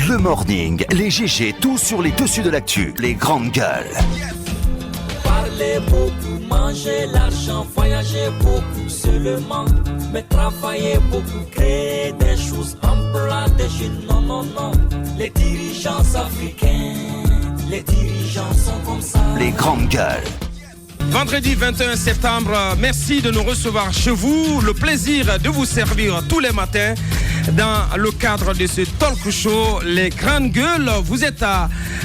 Le morning, les GG, tout sur les dessus de l'actu, les grandes gueules. Parler beaucoup, manger l'argent, voyager beaucoup seulement, mais travailler beaucoup, créer des choses, emploi des jeunes, non, non, non. Les dirigeants africains, les dirigeants sont comme ça. Les grandes gueules. Vendredi 21 septembre, merci de nous recevoir chez vous. Le plaisir de vous servir tous les matins dans le cadre de ce talk show, les grandes gueules. Vous êtes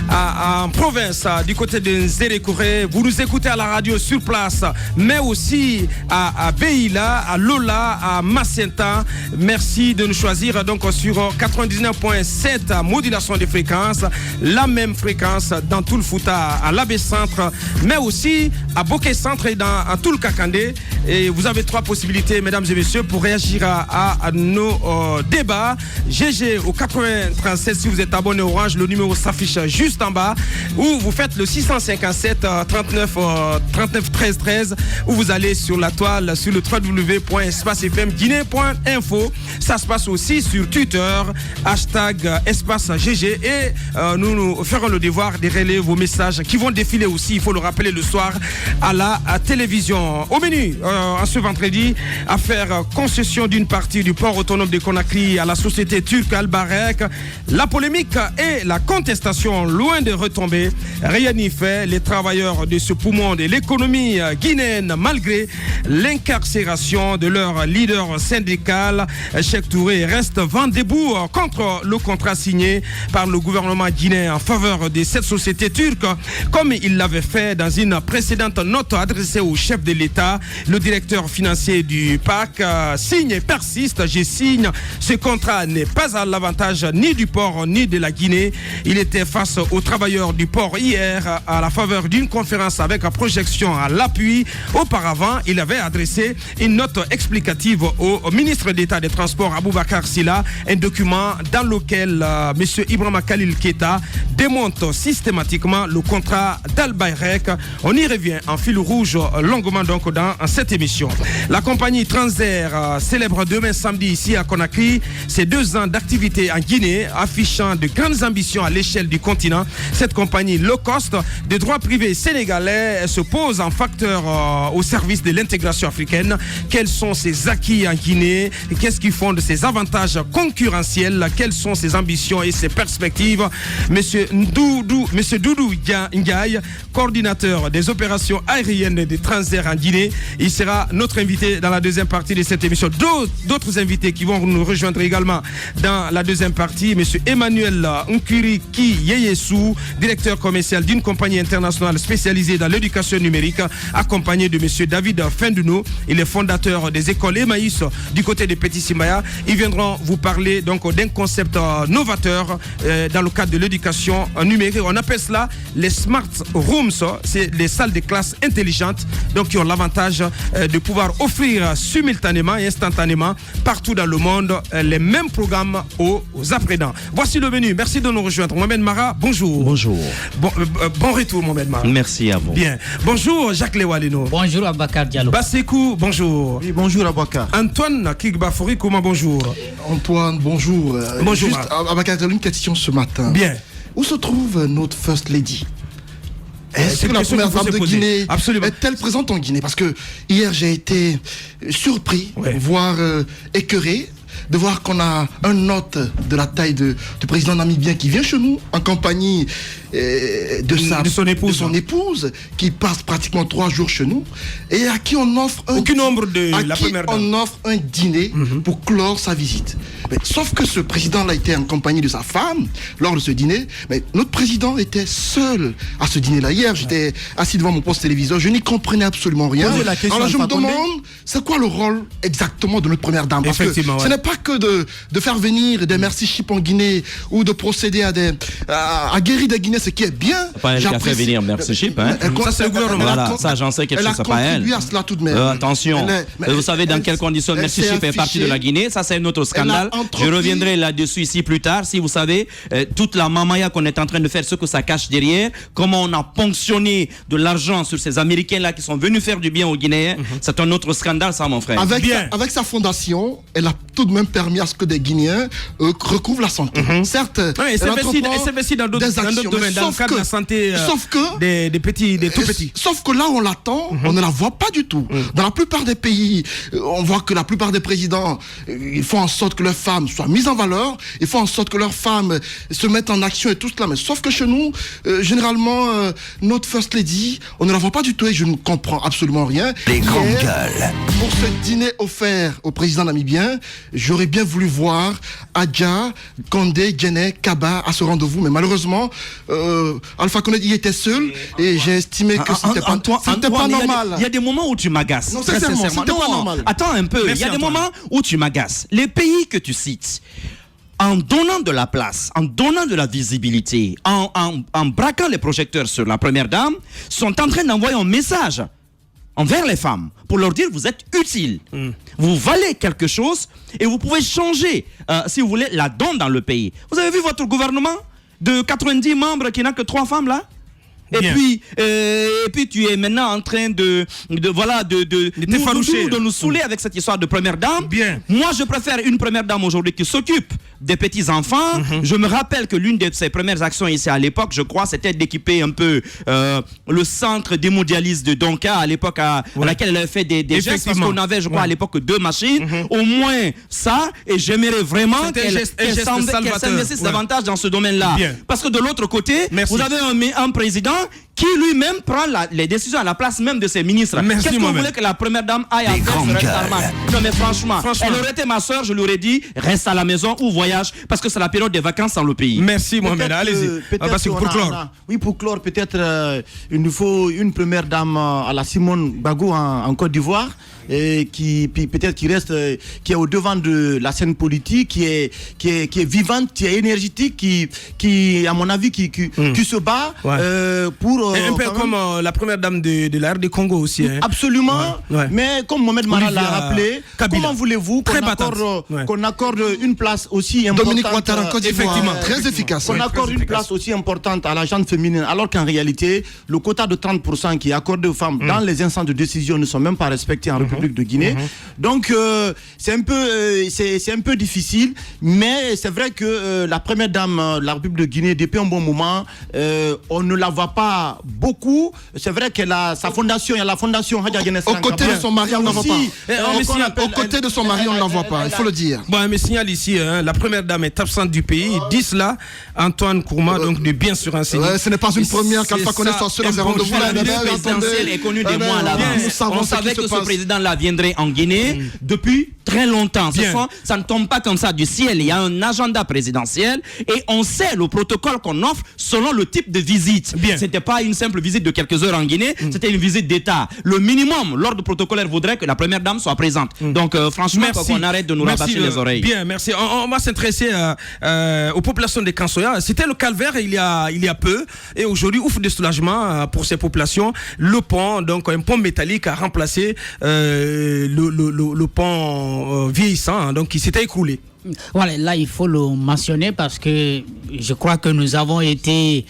en province, du côté de Nzérékouré. Vous nous écoutez à la radio sur place, mais aussi à Beila, à Lola, à Macenta. Merci de nous choisir donc sur 99.7 modulation de fréquences, la même fréquence dans tout le Fouta, à l'Abbé Centre, mais aussi à Bokeh Centre et dans tout le Kakandé. Et vous avez trois possibilités, mesdames et messieurs, pour réagir à nos débats. GG au 93 si vous êtes abonné Orange, le numéro s'affiche juste en bas, ou vous faites le 657 39 13 13, ou vous allez sur la toile sur le www.espacefmguinée.info. Ça se passe aussi sur Twitter, hashtag espace GG, et nous ferons le devoir de relayer vos messages qui vont défiler aussi, il faut le rappeler, le soir à la télévision. Au menu, en ce vendredi, à faire concession d'une partie du port autonome de Conakry à la société turque Al-Barek. La polémique et la contestation loin de retomber. Rien n'y fait. Les travailleurs de ce poumon de l'économie guinéenne, malgré l'incarcération de leur leader syndical, Cheikh Touré, reste vent debout contre le contrat signé par le gouvernement guinéen en faveur de cette société turque, comme il l'avait fait dans une précédente note adressée au chef de l'État. Le directeur financier du PAC signe et persiste. Je signe. Ce contrat n'est pas à l'avantage ni du port ni de la Guinée. Il était face aux travailleurs du port hier à la faveur d'une conférence avec projection à l'appui. Auparavant, il avait adressé une note explicative au ministre d'État des Transports Aboubacar Silla, un document dans lequel M. Ibrahima Khalil Keita démonte systématiquement le contrat d'Al-Bayrek. On y revient en fil rouge longuement donc dans cette émission. La compagnie Transair célèbre demain samedi ici à Conakry ses 2 ans d'activité en Guinée, affichant de grandes ambitions à l'échelle du continent. Cette compagnie low cost de droit privé sénégalais se pose en facteur au service de l'intégration africaine. Quels sont ses acquis en Guinée? Qu'est-ce qui fonde ses avantages concurrentiels? Quelles sont ses ambitions et ses perspectives? Monsieur Doudou Ndiaye, coordinateur des opérations aériennes de Transair en Guinée, il sera notre invité dans la deuxième partie de cette émission. D'autres invités qui vont nous rejoindre également dans la deuxième partie, monsieur Emmanuel Nkuriki Yeyesu, directeur commercial d'une compagnie internationale spécialisée dans l'éducation numérique, accompagné de monsieur David Fenduno, il est fondateur des écoles Emmaüs du côté de Petit Simbaya. Ils viendront vous parler donc d'un concept novateur dans le cadre de l'éducation numérique. On appelle cela les smart rooms, c'est les salles de classe intelligentes, donc qui ont l'avantage de pouvoir offrir simultanément et instantanément partout dans le monde les mêmes programmes aux apprenants. Voici le menu. Merci de nous rejoindre. Mohamed Mara, bonjour. Bonjour. Bon retour, Mohamed Mara. Merci à vous. Bien. Bonjour, Jacques Lewaleno. Bonjour, Abakar Diallo. Basekou, bonjour. Oui, bonjour, Abakar. Antoine Kigbafouri, comment bonjour? Antoine, bonjour. Bonjour. Juste, Abakar, j'ai une question ce matin. Bien. Où se trouve notre First Lady? Est-ce que la première femme de Guinée est-elle présente en Guinée? Parce que hier, j'ai été surpris, voire écœuré, de voir qu'on a un hôte de la taille du président namibien qui vient chez nous en compagnie de son épouse qui passe pratiquement 3 jours chez nous et à qui on offre un dîner pour clore sa visite. Mais, sauf que ce président-là était en compagnie de sa femme lors de ce dîner, mais notre président était seul à ce dîner-là. Hier, j'étais assis devant mon poste téléviseur, je n'y comprenais absolument rien. Alors là, je me demande, c'est quoi le rôle exactement de notre première dame? Parce que ce n'est pas que de faire venir des merci chips en Guinée ou de procéder à guérir des Guinéens, ce qui est bien. Pas elle qui a fait venir merci chip, hein. Ça, c'est le gouvernement. Voilà, ça j'en sais quelque chose, c'est pas elle. Elle a contribué à cela tout de même. Attention, vous savez dans quelles conditions merci chip est parti de la Guinée, ça c'est un autre scandale. Je reviendrai là-dessus ici plus tard, si vous savez, toute la mamaya qu'on est en train de faire, ce que ça cache derrière, comment on a ponctionné de l'argent sur ces Américains-là qui sont venus faire du bien aux Guinéens, c'est un autre scandale, ça, mon frère. Avec sa fondation, elle a tout de même permis à ce que des Guinéens recouvrent la santé. Certes, elle s'investit dans d'autres domaines, dans le cadre de la santé des tout petits. Sauf que là, on l'attend, on ne la voit pas du tout. Dans la plupart des pays, on voit que la plupart des présidents, ils font en sorte que leurs femmes soient mises en valeur, ils font en sorte que leurs femmes se mettent en action et tout cela. Mais sauf que chez nous, généralement, notre First Lady, on ne la voit pas du tout et je ne comprends absolument rien. Les grandes gueules. Pour ce dîner offert au président namibien, j'aurais bien voulu voir Adja, Condé, Djenné, Kaba à ce rendez-vous, mais malheureusement, Alpha Condé y était seul et j'ai estimé que c'était pas normal. Il y a des moments où tu m'agaces. Non, sincèrement, c'était pas normal. Attends un peu, il y a des moments où tu m'agaces. Les pays que tu cites, en donnant de la place, en donnant de la visibilité, en braquant les projecteurs sur la première dame, sont en train d'envoyer un message envers les femmes pour leur dire vous êtes utiles, vous valez quelque chose et vous pouvez changer, si vous voulez, la donne dans le pays. Vous avez vu votre gouvernement de 90 membres qui n'a que 3 femmes là? Et puis tu es maintenant en train de nous saouler avec cette histoire de première dame. Bien. Moi, je préfère une première dame aujourd'hui qui s'occupe des petits enfants. Je me rappelle que l'une de ses premières actions ici à l'époque, je crois, c'était d'équiper un peu le centre d'hémodialyse de Donka à l'époque à laquelle elle avait fait des gestes parce qu'on avait, je crois, à l'époque 2 machines. Au moins ça, et j'aimerais vraiment qu'elle s'investisse davantage dans ce domaine-là. Parce que de l'autre côté, vous avez un président qui lui-même prend les décisions à la place même de ses ministres. Qu'est-ce que vous voulez que la première dame aille à faire sur Tarmac? Non mais franchement, elle aurait été ma soeur, je lui aurais dit reste à la maison ou voyage parce que c'est la période des vacances dans le pays. Merci Mohamed, allez-y. Pour clore. Oui, pour clore, peut-être il nous faut une première dame à la Simone Bagou en Côte d'Ivoire. Qui reste, qui est au devant de la scène politique, qui est vivante, qui est énergétique, qui à mon avis qui se bat pour un peu comme la première dame de la RD Congo aussi. Absolument. Mais comme Mohamed Mara l'a rappelé, comment voulez-vous qu'on accorde une place aussi importante? Dominique Ouattara en Côte d'Ivoire, très efficace. Qu'on accorde une place aussi importante à la gente féminine, alors qu'en réalité, le quota de 30% qui est accordé aux femmes dans les instances de décision ne sont même pas respectés en République de Guinée. Donc c'est un peu difficile, mais c'est vrai que la première dame de la République de Guinée, depuis un bon moment, on ne la voit pas beaucoup. C'est vrai qu'elle a sa fondation, il y a la fondation Hadja Guinness. Aux côtés de son mari, on n'en voit pas. Aux côtés de son mari, on n'en voit pas, il faut le dire. Bon, mais signale ici, la première dame est absente du pays. Dit cela, Antoine Kourma, donc de bien se renseigner. Ce n'est pas une première qu'Alpha Condé soit seul à rendez-vous. La présidentielle est connue des mois à l'avance. On savait que ce président-là viendrait en Guinée depuis très longtemps. Ça ne tombe pas comme ça du ciel. Il y a un agenda présidentiel et on sait le protocole qu'on offre selon le type de visite. C'était pas une simple visite de quelques heures en Guinée, c'était une visite d'État. Le minimum, l'ordre protocolaire voudrait que la première dame soit présente. Donc franchement, qu'on arrête de nous rabâcher les oreilles. Bien, merci. On va s'intéresser aux populations des Kansoya. C'était le calvaire il y a peu et aujourd'hui, ouf de soulagement pour ces populations. Le pont, donc un pont métallique a remplacé le pont vieillissant, donc qui s'était écroulé. Voilà, là il faut le mentionner parce que je crois que nous avons été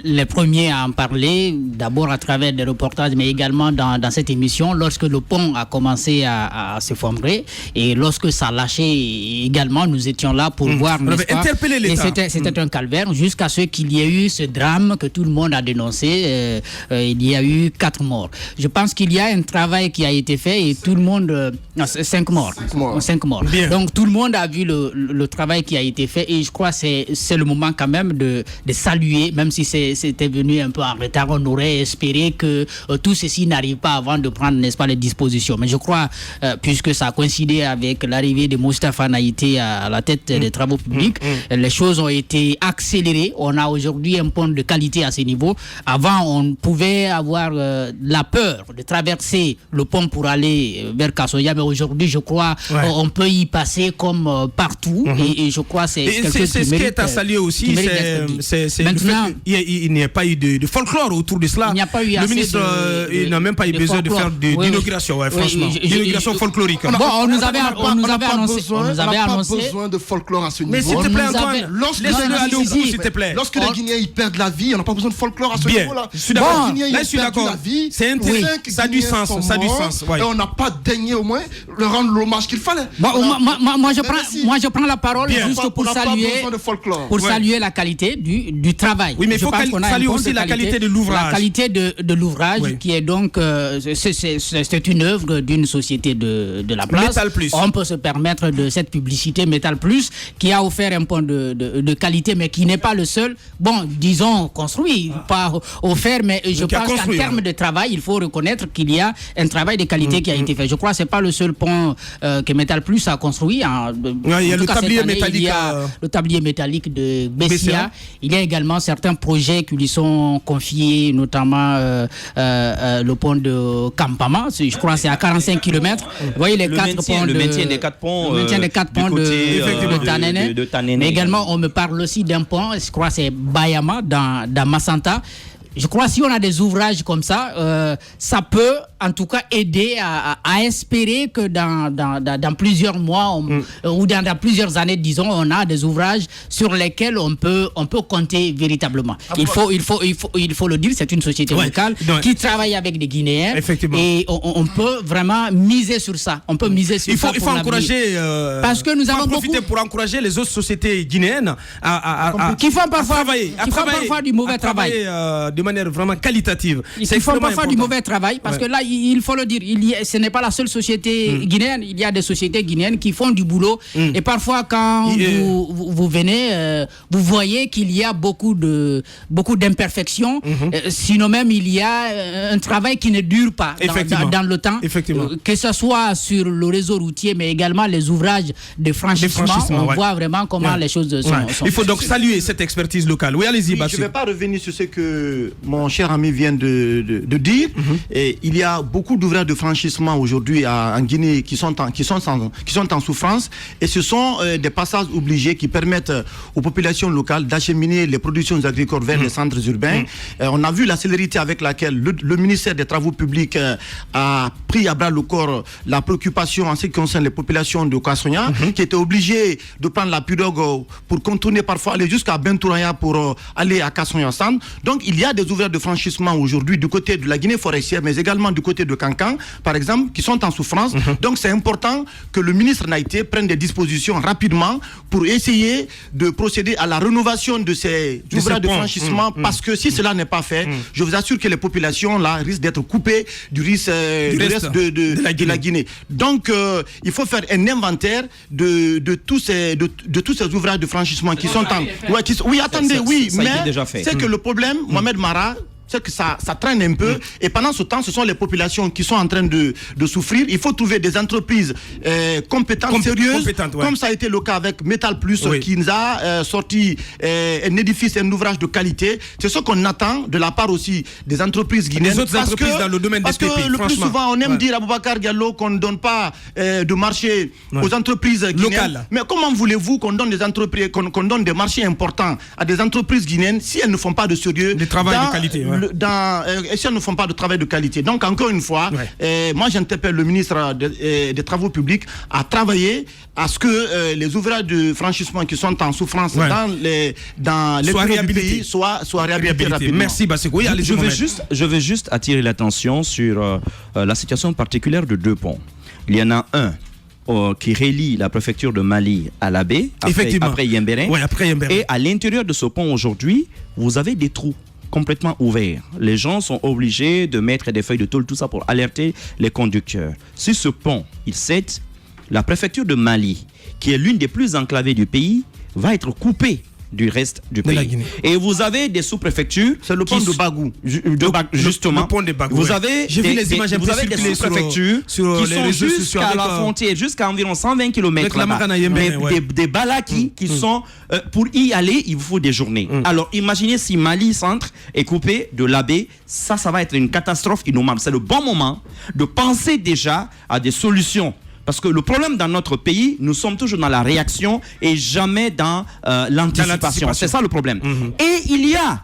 les premiers à en parler, d'abord à travers des reportages, mais également dans cette émission, lorsque le pont a commencé à s'effondrer et lorsque ça lâchait également, nous étions là pour voir. On avait interpellé l'État. Et c'était un calvaire jusqu'à ce qu'il y ait eu ce drame que tout le monde a dénoncé. Il y a eu 4 morts. Je pense qu'il y a un travail qui a été fait et tout le monde... 5 morts. 5 morts. Donc tout le monde a vu le travail qui a été fait et je crois que c'est le moment quand même de saluer, même si c'était venu un peu en retard. On aurait espéré que tout ceci n'arrive pas avant de prendre, n'est-ce pas, les dispositions. Mais je crois, puisque ça a coïncidé avec l'arrivée de Moustapha Naïté à la tête des travaux publics, les choses ont été accélérées. On a aujourd'hui un pont de qualité à ce niveau. Avant, on pouvait avoir la peur de traverser le pont pour aller vers Kassoya, mais aujourd'hui, je crois, on peut y passer comme partout et je crois que c'est quelque chose qui mérite. C'est ce qui est à saluer aussi, c'est maintenant il n'y a pas eu de folklore autour de cela. Il n'y a pas eu le ministre il n'a même pas eu besoin de faire d'inauguration, franchement. D'inauguration folklorique. Bon, on nous avait annoncé. On n'a pas besoin de folklore à ce niveau. Mais s'il te plaît, Antoine, laisse-le aller au bout, s'il te plaît. Lorsque les Guinéens ils perdent la vie, on n'a pas besoin de folklore à ce niveau-là. Je suis d'accord. Là, je suis d'accord. C'est intéressant. Ça a du sens. Et on n'a pas daigné au moins leur rendre l'hommage qu'il fallait. Moi, je prends la parole juste pour saluer la qualité du travail. Oui, mais il faut saluer aussi la qualité de l'ouvrage. La qualité de l'ouvrage qui est donc c'est une œuvre d'une société de la place. Métal Plus. On peut se permettre de cette publicité Métal Plus qui a offert un point de qualité, mais qui n'est pas le seul. Bon, disons construit, pas offert, mais je pense qu'en termes de travail, il faut reconnaître qu'il y a un travail de qualité qui a été fait. Je crois que c'est pas le seul pont que Métal Plus a construit. Il y a le tablier métallique. Il y a le tablier métallique de Bessia. Il y a également certains projets qui lui sont confiés, notamment le pont de Kampama. Je crois que c'est à 45 km. Vous voyez les le maintien des 4 ponts. Le maintien des 4 ponts de Tanene. Mais également, on me parle aussi d'un pont, je crois que c'est Bayama dans Massanta. Je crois que si on a des ouvrages comme ça, ça peut en tout cas aider à espérer que dans plusieurs mois ou dans plusieurs années, disons, on a des ouvrages sur lesquels on peut compter véritablement. Il faut le dire, c'est une société locale qui travaille avec des Guinéens. Et on peut vraiment miser sur ça. On peut miser sur ça. Il faut encourager. Parce que nous avons profiter pour encourager les autres sociétés guinéennes qui font parfois du mauvais travail. De manière vraiment qualitative. Ils font parfois du mauvais travail parce que là, il faut le dire, ce n'est pas la seule société guinéenne. Il y a des sociétés guinéennes qui font du boulot et parfois quand vous venez, vous voyez qu'il y a beaucoup d'imperfections. Sinon même, il y a un travail qui ne dure pas dans le temps. Que ce soit sur le réseau routier, mais également les ouvrages de franchissement. On voit vraiment comment les choses sont. Il faut donc saluer cette expertise locale. Oui, allez-y, Je ne vais pas revenir sur ce que mon cher ami vient de dire. Et il y a beaucoup d'ouvrages de franchissement aujourd'hui en Guinée qui sont en souffrance. Et ce sont des passages obligés qui permettent aux populations locales d'acheminer les productions agricoles vers les centres urbains. On a vu la célérité avec laquelle le ministère des Travaux publics a pris à bras le corps la préoccupation en ce qui concerne les populations de Kassonia, qui étaient obligées de prendre la pirogue pour contourner, parfois aller jusqu'à Bentouraya pour aller à Kassonia-San. Donc il y a des ouvrages de franchissement aujourd'hui du côté de la Guinée forestière, mais également du côté de Kankan, par exemple, qui sont en souffrance. Donc c'est important que le ministre Naïté prenne des dispositions rapidement pour essayer de procéder à la rénovation de ces ouvrages de franchissement, parce que si cela n'est pas fait, je vous assure que les populations là risquent d'être coupées du reste de la Guinée. Donc il faut faire un inventaire de tous ces ouvrages de franchissement qui sont en... Oui, attendez, mais c'est que le problème, Mohamed Mara, c'est que ça traîne un peu. Et pendant ce temps, ce sont les populations qui sont en train de souffrir. Il faut trouver des entreprises compétentes, sérieuses, comme ça a été le cas avec Métal Plus, qui nous a sorti un édifice, un ouvrage de qualité. C'est ce qu'on attend de la part aussi des entreprises guinéennes. Les autres entreprises dans le domaine des PPP, parce que le plus souvent, on aime dire à Boubacar Diallo qu'on ne donne pas de marché aux entreprises guinéennes. Locales. Mais comment voulez-vous qu'on donne des entreprises, qu'on donne des marchés importants à des entreprises guinéennes si elles ne font pas de sérieux, de travail de qualité, si elles ne font pas de travail de qualité. Donc encore une fois, moi j'interpelle le ministre des Travaux publics à travailler à ce que les ouvrages de franchissement qui sont en souffrance dans les pays soient réhabilités rapidement. Merci Basseko. Je veux juste attirer l'attention sur la situation particulière de 2 ponts. Il y en a un qui relie la préfecture de Mali à la baie, après Yembéren. Et à l'intérieur de ce pont aujourd'hui, vous avez des trous complètement ouverts. Les gens sont obligés de mettre des feuilles de tôle, tout ça pour alerter les conducteurs. Si ce pont, il cède, la préfecture de Mali, qui est l'une des plus enclavées du pays, va être coupée du reste du pays. Et vous avez des sous-préfectures. C'est le pont de Bagou. Justement. Le pont de Bagou. Vous avez des sous-préfectures qui sont jusqu'à la frontière, jusqu'à environ 120 km là-bas. Des balakis qui sont... pour y aller, il vous faut des journées. Alors, imaginez si Mali Centre est coupé de l'Abbé. Ça va être une catastrophe innommable. C'est le bon moment de penser déjà à des solutions. Parce que le problème dans notre pays, nous sommes toujours dans la réaction et jamais dans l'anticipation. C'est ça le problème. Et il y a,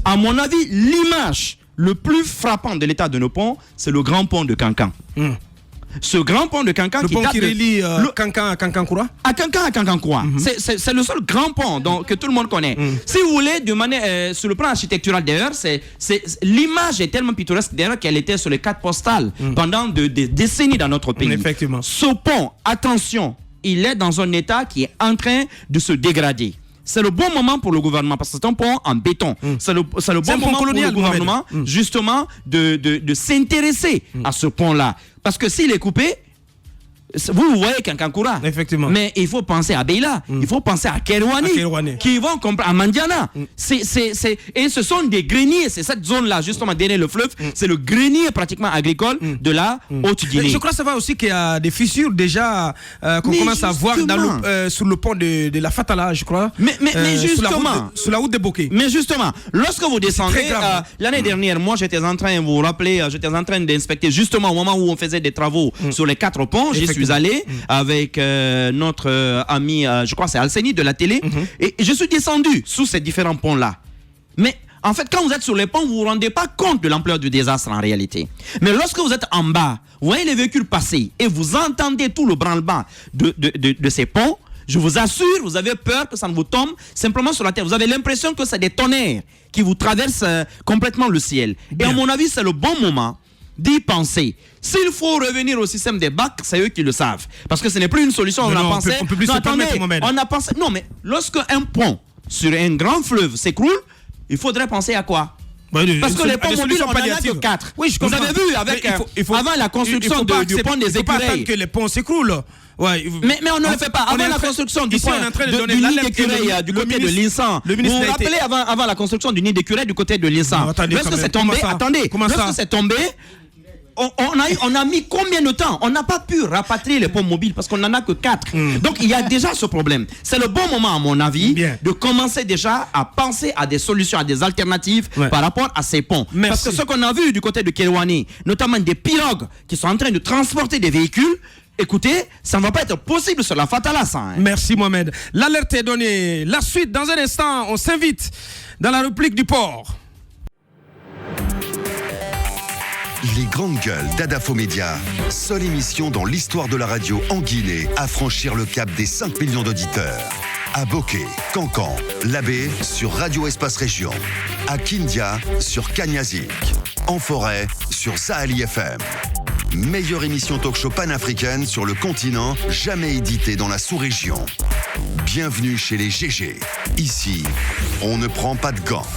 à mon avis, l'image le plus frappant de l'état de nos ponts, c'est le grand pont de Kankan. Ce grand pont de Kankan le pont qui relie Kankan à Kankankoura. À Kankan à Kankankoura. C'est le seul grand pont que tout le monde connaît. Si vous voulez, de manière, sur le plan architectural d'ailleurs, l'image est tellement pittoresque d'ailleurs qu'elle était sur les cartes postales pendant des décennies dans notre pays. Effectivement. Ce pont, attention, il est dans un état qui est en train de se dégrader. C'est le bon moment pour le gouvernement parce que c'est un pont en béton. C'est le bon moment pour le gouvernement justement de s'intéresser à ce pont-là. Parce que s'il est coupé, vous voyez Kankankoura. Effectivement. Mais il faut penser à Beila, il faut penser à Kerouani, qui vont comprendre, à Mandiana. Et ce sont des greniers, c'est cette zone-là, justement, derrière le fleuve, c'est le grenier pratiquement agricole de la Haute-Guinée. Je crois savoir aussi qu'il y a des fissures déjà qu'on commence à voir sur le pont de la Fatala, je crois. Mais justement, sur la route de Bokeh. Mais justement, lorsque vous descendez, l'année dernière, moi j'étais en train, vous vous rappelez, j'étais en train d'inspecter justement au moment où on faisait des travaux sur les 4 ponts, j'y suis allé avec notre ami, je crois c'est Alceni de la télé, et je suis descendu sous ces différents ponts-là. Mais en fait, quand vous êtes sur les ponts, vous ne vous rendez pas compte de l'ampleur du désastre en réalité. Mais lorsque vous êtes en bas, vous voyez les véhicules passer et vous entendez tout le branle-bas de ces ponts, je vous assure, vous avez peur que ça ne vous tombe simplement sur la tête. Vous avez l'impression que c'est des tonnerres qui vous traversent complètement le ciel. Bien. Et à mon avis, c'est le bon moment d'y penser. S'il faut revenir au système des bacs, c'est eux qui le savent. Parce que ce n'est plus une solution. On a pensé. Non, mais lorsque un pont sur un grand fleuve s'écroule, il faudrait penser à quoi? Parce que les ponts mobiles, on en a que 4. Oui, je comprends. Vous avez vu avec avant la construction du pont des Écureuils. Que les ponts s'écroulent. Ouais. Mais on ne le fait pas. Avant la construction du pont du nid d'écureuil du côté de l'Insan. Vous vous rappelez avant la construction du nid d'écureuil du côté de l'Insan? Lorsque c'est tombé, attendez, lorsque c'est tombé, on a mis combien de temps? On n'a pas pu rapatrier les ponts mobiles parce qu'on n'en a que 4. Donc il y a déjà ce problème. C'est le bon moment à mon avis de commencer déjà à penser à des solutions, à des alternatives par rapport à ces ponts. Parce que ce qu'on a vu du côté de Kerouani, notamment des pirogues qui sont en train de transporter des véhicules, écoutez, ça ne va pas être possible sur la Fatala, ça. Merci Mohamed. L'alerte est donnée. La suite, dans un instant, on s'invite dans la réplique du port. Les grandes gueules d'Adafo Média, seule émission dans l'histoire de la radio en Guinée à franchir le cap des 5 millions d'auditeurs. À Bokeh, Kankan, Labé sur Radio Espace Région. À Kindia sur Kanyazik. En forêt sur Saheli FM. Meilleure émission talk-show panafricaine sur le continent, jamais éditée dans la sous-région. Bienvenue chez les GG. Ici, on ne prend pas de gants.